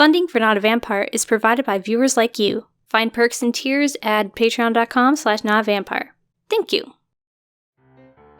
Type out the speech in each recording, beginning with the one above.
Funding for NotAVampyre is provided by viewers like you. Find perks and tiers at patreon.com/NotAVampyre. Thank you.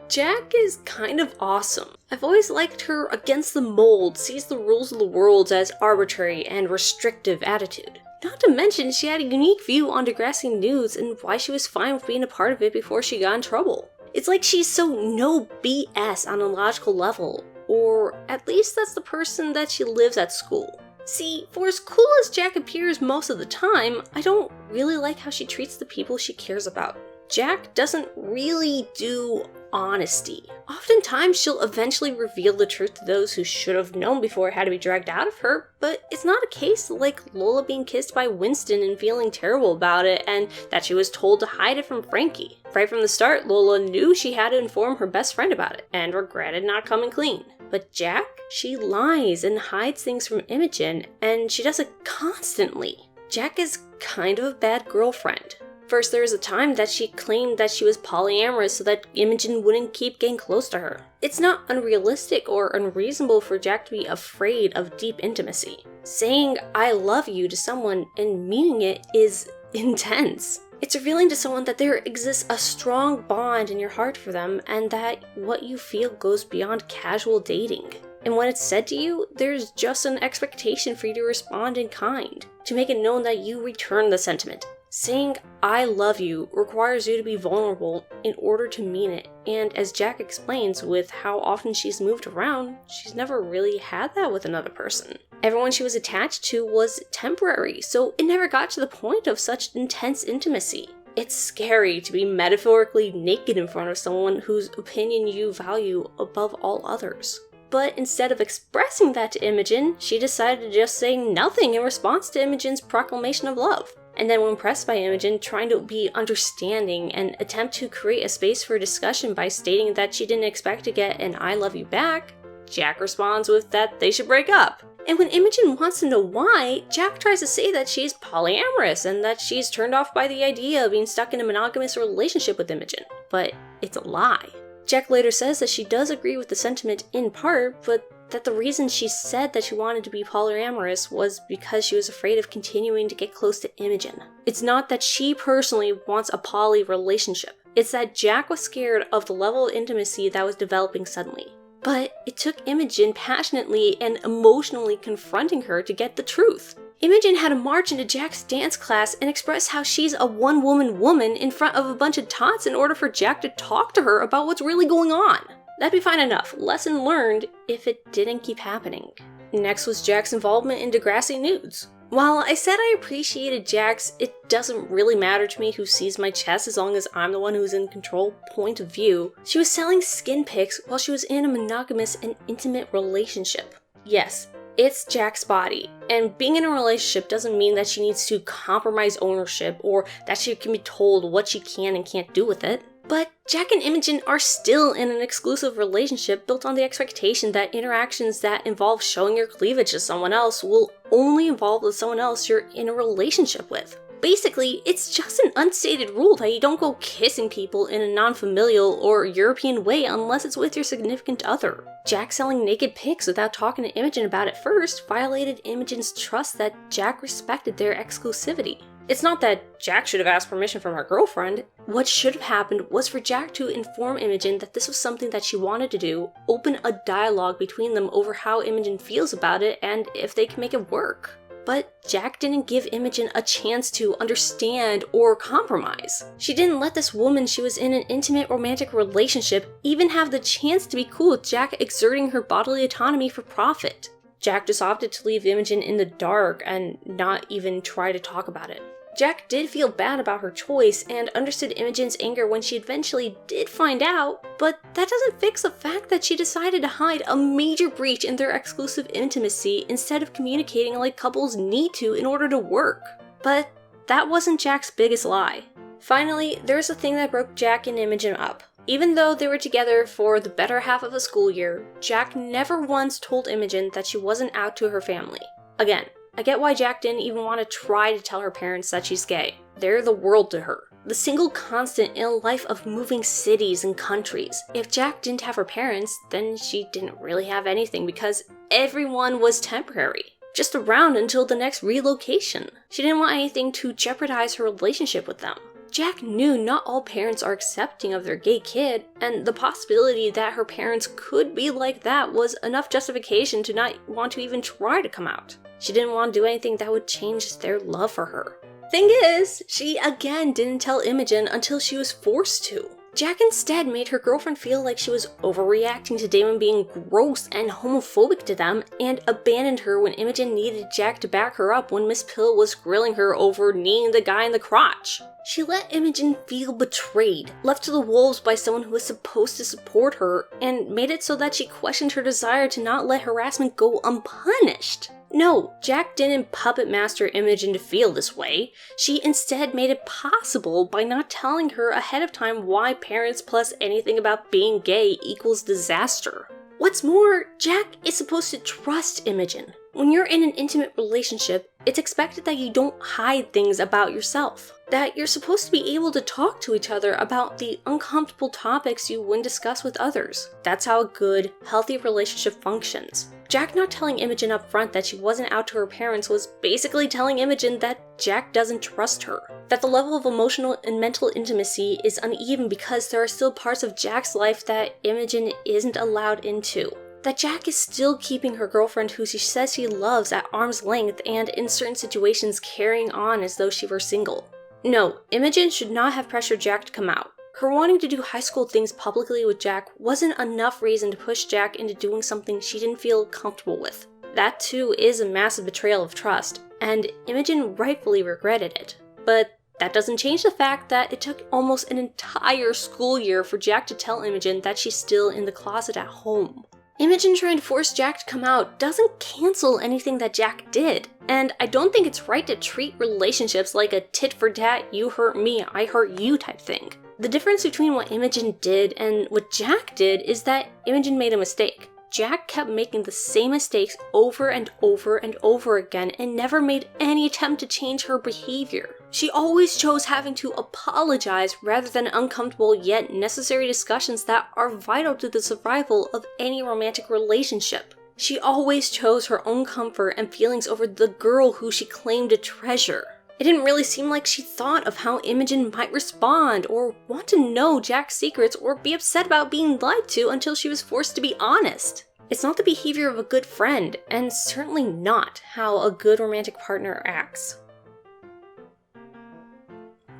Jack is kind of awesome. I've always liked her against the mold, sees the rules of the world as arbitrary and restrictive attitude. Not to mention, she had a unique view on Degrassi news and why she was fine with being a part of it before she got in trouble. It's like she's so no BS on a logical level, or at least that's the person that she lives at school. See, for as cool as Jack appears most of the time, I don't really like how she treats the people she cares about. Jack doesn't really do honesty. Oftentimes, she'll eventually reveal the truth to those who should have known before it had to be dragged out of her, but it's not a case like Lola being kissed by Winston and feeling terrible about it, and that she was told to hide it from Frankie. Right from the start, Lola knew she had to inform her best friend about it, and regretted not coming clean. But Jack? She lies and hides things from Imogen, and she does it constantly. Jack is kind of a bad girlfriend. First, there was a time that she claimed that she was polyamorous so that Imogen wouldn't keep getting close to her. It's not unrealistic or unreasonable for Jack to be afraid of deep intimacy. Saying "I love you" to someone and meaning it is intense. It's revealing to someone that there exists a strong bond in your heart for them and that what you feel goes beyond casual dating. And when it's said to you, there's just an expectation for you to respond in kind, to make it known that you return the sentiment. Saying "I love you" requires you to be vulnerable in order to mean it, and as Jack explains with how often she's moved around, she's never really had that with another person. Everyone she was attached to was temporary, so it never got to the point of such intense intimacy. It's scary to be metaphorically naked in front of someone whose opinion you value above all others. But instead of expressing that to Imogen, she decided to just say nothing in response to Imogen's proclamation of love. And then when pressed by Imogen, trying to be understanding and attempt to create a space for discussion by stating that she didn't expect to get an "I love you" back, Jack responds with that they should break up. And when Imogen wants to know why, Jack tries to say that she's polyamorous and that she's turned off by the idea of being stuck in a monogamous relationship with Imogen. But it's a lie. Jack later says that she does agree with the sentiment in part, but that the reason she said that she wanted to be polyamorous was because she was afraid of continuing to get close to Imogen. It's not that she personally wants a poly relationship. It's that Jack was scared of the level of intimacy that was developing suddenly. But it took Imogen passionately and emotionally confronting her to get the truth. Imogen had to march into Jack's dance class and express how she's a one-woman woman in front of a bunch of tots in order for Jack to talk to her about what's really going on. That'd be fine enough. Lesson learned if it didn't keep happening. Next was Jack's involvement in Degrassi nudes. While I said I appreciated Jack's "it doesn't really matter to me who sees my chest as long as I'm the one who's in control" point of view, she was selling skin pics while she was in a monogamous and intimate relationship. Yes, it's Jack's body, and being in a relationship doesn't mean that she needs to compromise ownership or that she can be told what she can and can't do with it. But Jack and Imogen are still in an exclusive relationship built on the expectation that interactions that involve showing your cleavage to someone else will only involve with someone else you're in a relationship with. Basically, it's just an unstated rule that you don't go kissing people in a non-familial or European way unless it's with your significant other. Jack selling naked pics without talking to Imogen about it first violated Imogen's trust that Jack respected their exclusivity. It's not that Jack should have asked permission from her girlfriend. What should have happened was for Jack to inform Imogen that this was something that she wanted to do, open a dialogue between them over how Imogen feels about it and if they can make it work. But Jack didn't give Imogen a chance to understand or compromise. She didn't let this woman she was in an intimate romantic relationship even have the chance to be cool with Jack exerting her bodily autonomy for profit. Jack just opted to leave Imogen in the dark and not even try to talk about it. Jack did feel bad about her choice and understood Imogen's anger when she eventually did find out, but that doesn't fix the fact that she decided to hide a major breach in their exclusive intimacy instead of communicating like couples need to in order to work. But that wasn't Jack's biggest lie. Finally, there's a thing that broke Jack and Imogen up. Even though they were together for the better half of a school year, Jack never once told Imogen that she wasn't out to her family. Again, I get why Jack didn't even want to try to tell her parents that she's gay. They're the world to her. The single constant in a life of moving cities and countries. If Jack didn't have her parents, then she didn't really have anything because everyone was temporary. just around until the next relocation. She didn't want anything to jeopardize her relationship with them. Jack knew not all parents are accepting of their gay kid, and the possibility that her parents could be like that was enough justification to not want to even try to come out. She didn't want to do anything that would change their love for her. Thing is, she again didn't tell Imogen until she was forced to. Jack instead made her girlfriend feel like she was overreacting to Damon being gross and homophobic to them, and abandoned her when Imogen needed Jack to back her up when Miss Pill was grilling her over kneeing the guy in the crotch. She let Imogen feel betrayed, left to the wolves by someone who was supposed to support her, and made it so that she questioned her desire to not let harassment go unpunished. No, Jack didn't puppet master Imogen to feel this way. She instead made it possible by not telling her ahead of time why parents plus anything about being gay equals disaster. What's more, Jack is supposed to trust Imogen. When you're in an intimate relationship, it's expected that you don't hide things about yourself. That you're supposed to be able to talk to each other about the uncomfortable topics you wouldn't discuss with others. That's how a good, healthy relationship functions. Jack not telling Imogen up front that she wasn't out to her parents was basically telling Imogen that Jack doesn't trust her. That the level of emotional and mental intimacy is uneven because there are still parts of Jack's life that Imogen isn't allowed into. That Jack is still keeping her girlfriend who she says she loves at arm's length and in certain situations carrying on as though she were single. No, Imogen should not have pressured Jack to come out. Her wanting to do high school things publicly with Jack wasn't enough reason to push Jack into doing something she didn't feel comfortable with. That too is a massive betrayal of trust, and Imogen rightfully regretted it. But that doesn't change the fact that it took almost an entire school year for Jack to tell Imogen that she's still in the closet at home. Imogen trying to force Jack to come out doesn't cancel anything that Jack did, and I don't think it's right to treat relationships like a tit-for-tat, you hurt me, I hurt you type thing. The difference between what Imogen did and what Jack did is that Imogen made a mistake. Jack kept making the same mistakes over and over and over again and never made any attempt to change her behavior. She always chose having to apologize rather than uncomfortable yet necessary discussions that are vital to the survival of any romantic relationship. She always chose her own comfort and feelings over the girl who she claimed to treasure. It didn't really seem like she thought of how Imogen might respond or want to know Jack's secrets or be upset about being lied to until she was forced to be honest. It's not the behavior of a good friend, and certainly not how a good romantic partner acts.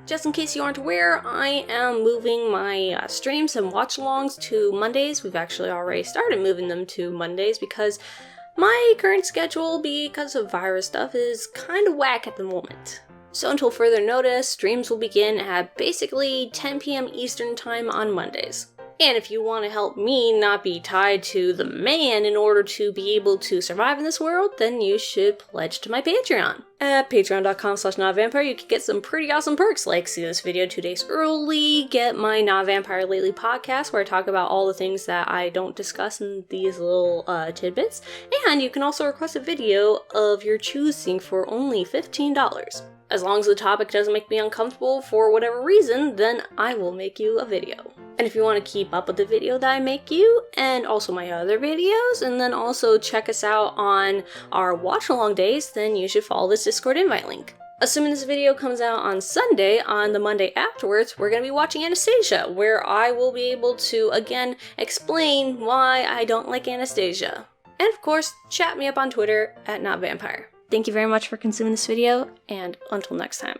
Just in case you aren't aware, I am moving my streams and watch-alongs to Mondays. We've actually already started moving them to Mondays because my current schedule, because of virus stuff, is kind of whack at the moment. So until further notice, streams will begin at basically 10 p.m. Eastern Time on Mondays. And if you want to help me not be tied to the man in order to be able to survive in this world, then you should pledge to my Patreon. At patreon.com/NotAVampyre, you can get some pretty awesome perks like see this video 2 days early, get my NotAVampyre Lately podcast where I talk about all the things that I don't discuss in these little tidbits, and you can also request a video of your choosing for only $15. As long as the topic doesn't make me uncomfortable for whatever reason, then I will make you a video. And if you want to keep up with the video that I make you, and also my other videos, and then also check us out on our watch-along days, then you should follow this Discord invite link. Assuming this video comes out on Sunday, on the Monday afterwards, we're going to be watching Anastasia, where I will be able to, again, explain why I don't like Anastasia. And of course, chat me up on Twitter at NotAVampyre. Thank you very much for consuming this video, and until next time.